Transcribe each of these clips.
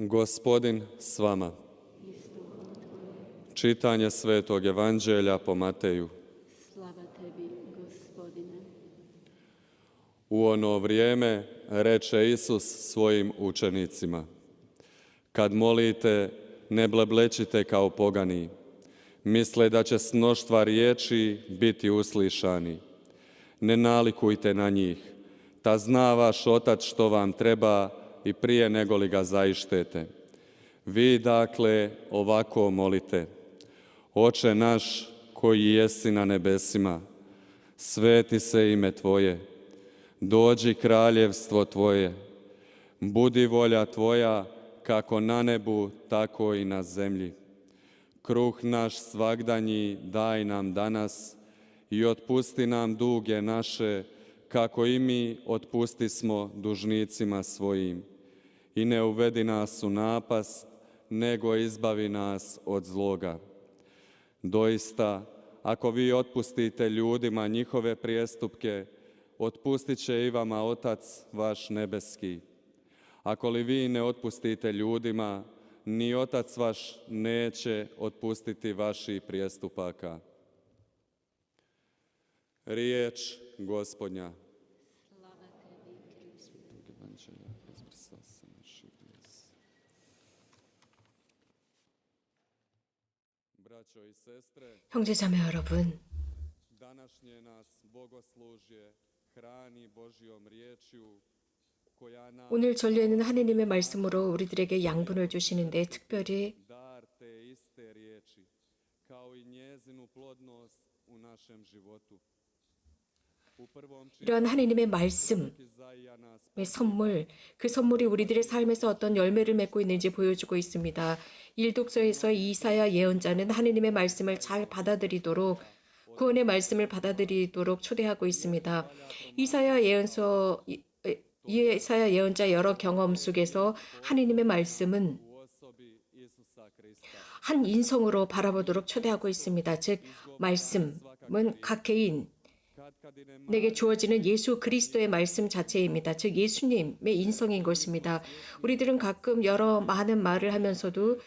Gospodin s vama. Čitanje Svetog Evanđelja po Mateju. Slava tebi, Gospodine. U ono vrijeme reče Isus svojim učenicima: kad molite, ne bleblečite kao pogani, misle da će s mnoštva riječi biti uslišani. Ne nalikujte na njih, ta zna vaš Otac što vam treba i prije nego li ga zaištete. Vi dakle ovako molite: Oče naš koji jesi na nebesima, sveti se ime Tvoje, dođi kraljevstvo Tvoje, budi volja Tvoja kako na nebu, tako i na zemlji. Kruh naš svagdanji daj nam danas i otpusti nam duge naše, kako i mi otpustismo dužnicima svojim. I ne uvedi nas u napast, nego izbavi nas od zloga. Doista, ako vi otpustite ljudima njihove prijestupke, otpustit će i vama Otac vaš nebeski. Ako li vi ne otpustite ljudima, ni Otac vaš neće otpustiti vaših prijestupaka. Riječ Gospodnja. Slava tebi, Kriste. Braćo i sestre, 형제자매 여러분, današnje nas bogoslužje hrani Božjom riječju koja nam 오늘 전례는 하느님의 말씀으로 우리들에게 양분을 주시는데 특별히 dar te iste riječi, kao i njezinu plodnost u našem životu. U prvom 이러한 하느님의 말씀의 Izaija nas 선물, 그 선물이 우리들의 삶에서 어떤 열매를 맺고 있는지 보여주고 있습니다. 일독서에서 이사야 예언자는 하느님의 말씀을 잘 받아들이도록 구원의 말씀을 받아들이도록 초대하고 있습니다. 이사야 예언자 여러 경험 속에서 하느님의 말씀은 u osobi Isusa Krista. 한 인성으로 바라보도록 초대하고 있습니다. 즉 말씀은 각 개인 내게 주어지는 예수 그리스도의 말씀 자체입니다. 즉 예수님의 인성인 것입니다. 우리들은 가끔 여러 많은 말을 하면서도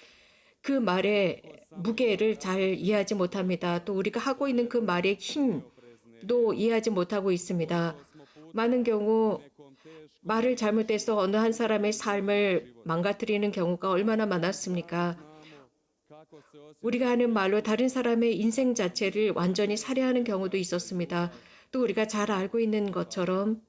그 말의 무게를 잘 이해하지 못합니다. 또 우리가 하고 있는 그 말의 힘도 이해하지 못하고 있습니다. 많은 경우 말을 잘못해서 어느 한 사람의 삶을 망가뜨리는 경우가 얼마나 많았습니까? 우리가 하는 말로 다른 사람의 인생 자체를 완전히 살해하는 경우도 있었습니다. 또 우리가 잘 알고 있는 것처럼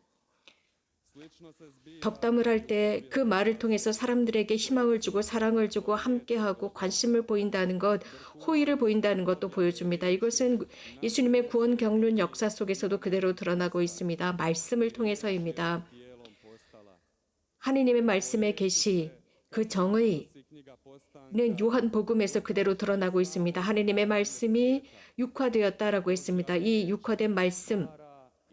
덕담을 할 때 그 말을 통해서 사람들에게 희망을 주고 사랑을 주고 함께하고 관심을 보인다는 것, 호의를 보인다는 것도 보여줍니다. 이것은 예수님의 구원 경륜 역사 속에서도 그대로 드러나고 있습니다. 말씀을 통해서입니다. 하느님의 말씀의 계시, 그 정의는 요한복음에서 그대로 드러나고 있습니다. 하느님의 말씀이 육화되었다라고 했습니다. 이 육화된 말씀,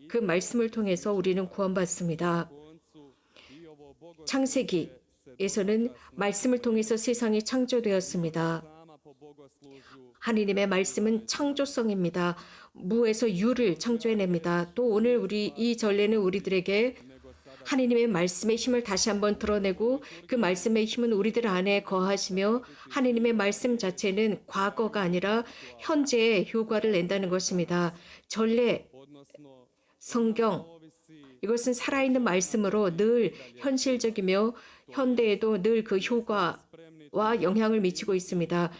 그 말씀을 통해서 우리는 구원받습니다. 창세기에서는 말씀을 통해서 세상이 창조되었습니다. 하느님의 말씀은 창조성입니다. 무에서 유를 창조해냅니다. 또 오늘 이 전례는 우리들에게 하느님의 말씀의 힘을 다시 한번 드러내고 그 말씀의 힘은 우리들 안에 거하시며 하느님의 말씀 자체는 과거가 아니라 현재의 효과를 낸다는 것입니다. 전례, 성경, 이것은 살아있는 말씀으로 늘 현실적이며 현대에도 늘 그 효과와 영향을 미치고 있습니다.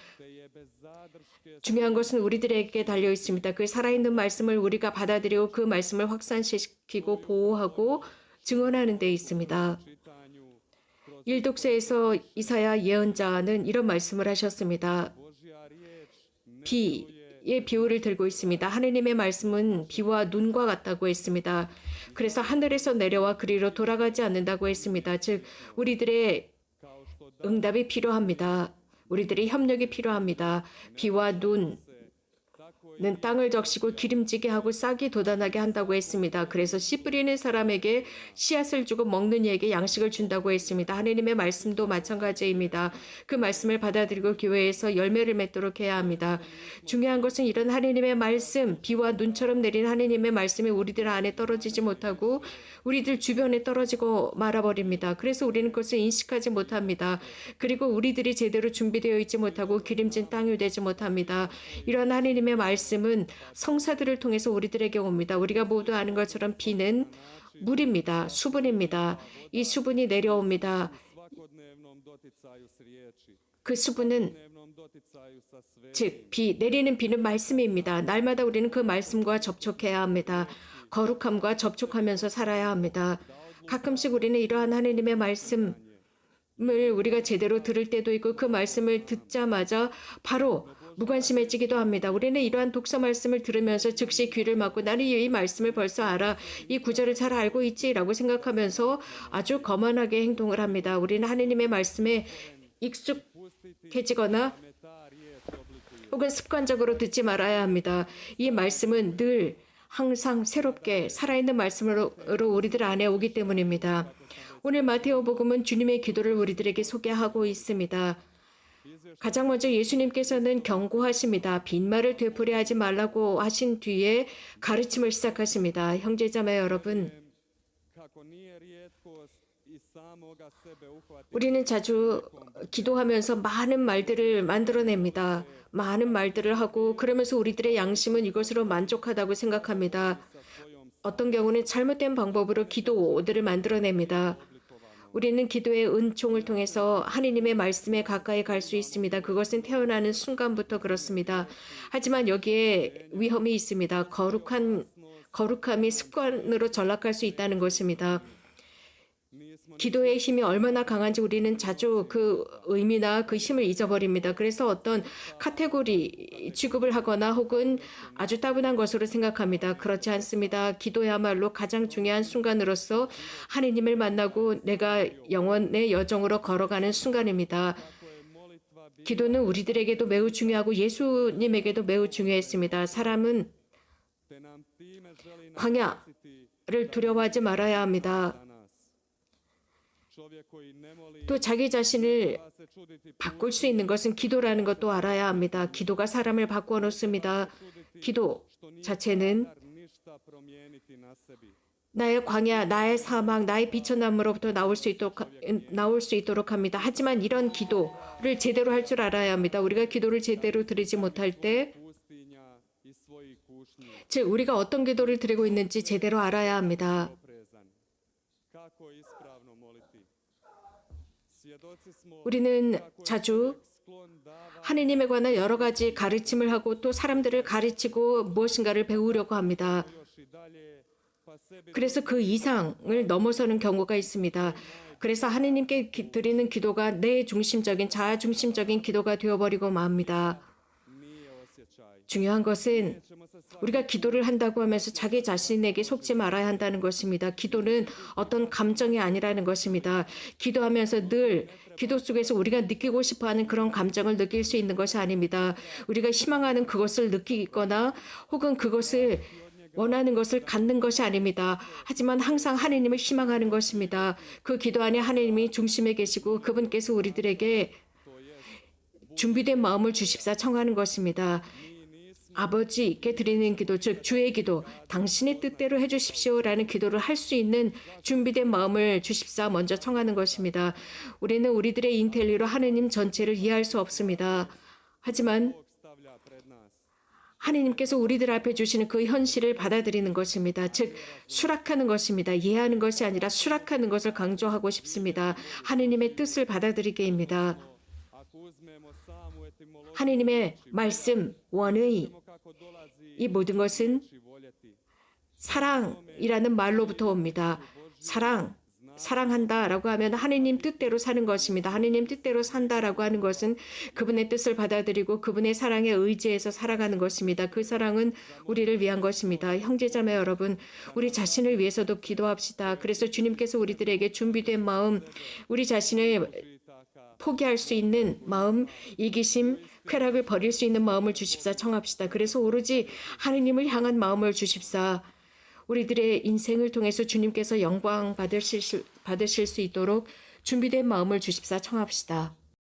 중요한 것은 우리들에게 달려 있습니다. 그 살아있는 말씀을 우리가 받아들이고 그 말씀을 확산시키고 보호하고 증언하는 데 있습니다. 일독서에서 이사야 예언자는 이런 말씀을 하셨습니다. 비의 비유를 들고 있습니다. 하느님의 말씀은 비와 눈과 같다고 했습니다. 그래서 하늘에서 내려와 그리로 돌아가지 않는다고 했습니다. 즉 우리들의 응답이 필요합니다. 우리들의 협력이 필요합니다. 비와 눈, 땅을 적시고 기름지게 하고 싹이 돋아나게 한다고 했습니다. 그래서 씨 뿌리는 사람에게 씨앗을 주고 먹는 이에게 양식을 준다고 했습니다. 하나님의 말씀도 마찬가지입니다. 그 말씀을 받아들이고 교회에서 열매를 맺도록 해야 합니다. 중요한 것은 이런 하나님의 말씀, 비와 눈처럼 내린 하나님의 말씀이 우리들 안에 떨어지지 못하고 우리들 주변에 떨어지고 말아버립니다. 그래서 우리는 그것을 인식하지 못합니다. 그리고 우리들이 제대로 준비되어 있지 못하고 기름진 땅이 되지 못합니다. 이런 하나님의 말씀은 성사들을 통해서 우리들에게 옵니다. 우리가 모두 아는 것처럼 비는 물입니다. 수분입니다. 이 수분이 내려옵니다. 그 수분은 즉 내리는 비는 말씀입니다. 날마다 우리는 그 말씀과 접촉해야 합니다. 거룩함과 접촉하면서 살아야 합니다. 가끔씩 우리는 이러한 하나님의 말씀을 우리가 제대로 들을 때도 있고 그 말씀을 듣자마자 바로 무관심해지기도 합니다. 우리는 이러한 독서 말씀을 들으면서 즉시 귀를 막고 나는 이 말씀을 벌써 알아. 이 구절을 잘 알고 있지라고 생각하면서 아주 거만하게 행동을 합니다. 우리는 하나님의 말씀에 익숙해지거나 혹은 습관적으로 듣지 말아야 합니다. 이 말씀은 늘 항상 새롭게 살아있는 말씀으로 우리들 안에 오기 때문입니다. 오늘 마테오복음은 주님의 기도를 우리들에게 소개하고 있습니다. 가장 먼저 예수님께서는 경고하십니다. 빈말을 되풀이하지 말라고 하신 뒤에 가르침을 시작하십니다. 형제자매 여러분, 우리는 자주 기도하면서 많은 말들을 만들어냅니다. 많은 말들을 하고 그러면서 우리들의 양심은 이것으로 만족하다고 생각합니다. 어떤 경우는 잘못된 방법으로 기도들을 만들어냅니다. 우리는 기도의 은총을 통해서 하느님의 말씀에 가까이 갈 수 있습니다. 그것은 태어나는 순간부터 그렇습니다. 하지만 여기에 위험이 있습니다. 거룩함이 습관으로 전락할 수 있다는 것입니다. 기도의 힘이 얼마나 강한지 우리는 자주 그 의미나 그 힘을 잊어버립니다. 그래서 어떤 카테고리 취급을 하거나 혹은 아주 따분한 것으로 생각합니다. 그렇지 않습니다. 기도야말로 가장 중요한 순간으로서 하느님을 만나고 내가 영원의 여정으로 걸어가는 순간입니다. 기도는 우리들에게도 매우 중요하고 예수님에게도 매우 중요했습니다. 사람은 광야를 두려워하지 말아야 합니다. 또 자기 자신을 바꿀 수 있는 것은 기도라는 것도 알아야 합니다. 기도가 사람을 바꾸어 놓습니다. 기도 자체는 나의 광야, 나의 사막, 나의 비천함으로부터 나올 수 있도록 합니다. 하지만 이런 기도를 제대로 할 줄 알아야 합니다. 우리가 기도를 제대로 드리지 못할 때, 즉 우리가 어떤 기도를 드리고 있는지 제대로 알아야 합니다. 우리는 자주 하느님에 관한 여러 가지 가르침을 하고 또 사람들을 가르치고 무엇인가를 배우려고 합니다. 그래서 그 이상을 넘어서는 경우가 있습니다. 그래서 하느님께 드리는 기도가 내 중심적인 자아 중심적인 기도가 되어버리고 맙니다. 중요한 것은 우리가 기도를 한다고 하면서 자기 자신에게 속지 말아야 한다는 것입니다. 기도는 어떤 감정이 아니라는 것입니다. 기도하면서 늘 기도 속에서 우리가 느끼고 싶어하는 그런 감정을 느낄 수 있는 것이 아닙니다. 우리가 희망하는 그것을 느끼거나 혹은 그것을 원하는 것을 갖는 것이 아닙니다. 하지만 항상 하느님을 희망하는 것입니다. 그 기도 안에 하느님이 중심에 계시고 그분께서 우리들에게 준비된 마음을 주십사 청하는 것입니다. 아버지께 드리는 기도, 즉 주의 기도, 당신의 뜻대로 해주십시오라는 기도를 할 수 있는 준비된 마음을 주십사 먼저 청하는 것입니다. 우리는 우리들의 인텔리로 하느님 전체를 이해할 수 없습니다. 하지만 하느님께서 우리들 앞에 주시는 그 현실을 받아들이는 것입니다. 즉 수락하는 것입니다. 이해하는 것이 아니라 수락하는 것을 강조하고 싶습니다. 하느님의 뜻을 받아들이게입니다. 하느님의 말씀, 원의 이 모든 것은 사랑이라는 말로부터 옵니다. 사랑한다라고 하면 하느님 뜻대로 사는 것입니다. 하느님 뜻대로 산다라고 하는 것은 그분의 뜻을 받아들이고 그분의 사랑에 의지해서 살아가는 것입니다. 그 사랑은 우리를 위한 것입니다. 형제자매 여러분, 우리 자신을 위해서도 기도합시다. 그래서 주님께서 우리들에게 준비된 마음, 우리 자신을 포기할 수 있는 마음, 이기심, 쾌락을 버릴 수 있는 마음을 주십사 청합시다. 그래서 오로지 하느님을 향한 마음을 주십사. 우리들의 인생을 통해서 주님께서 영광 받으실 수 있도록 준비된 마음을 주십사 청합시다.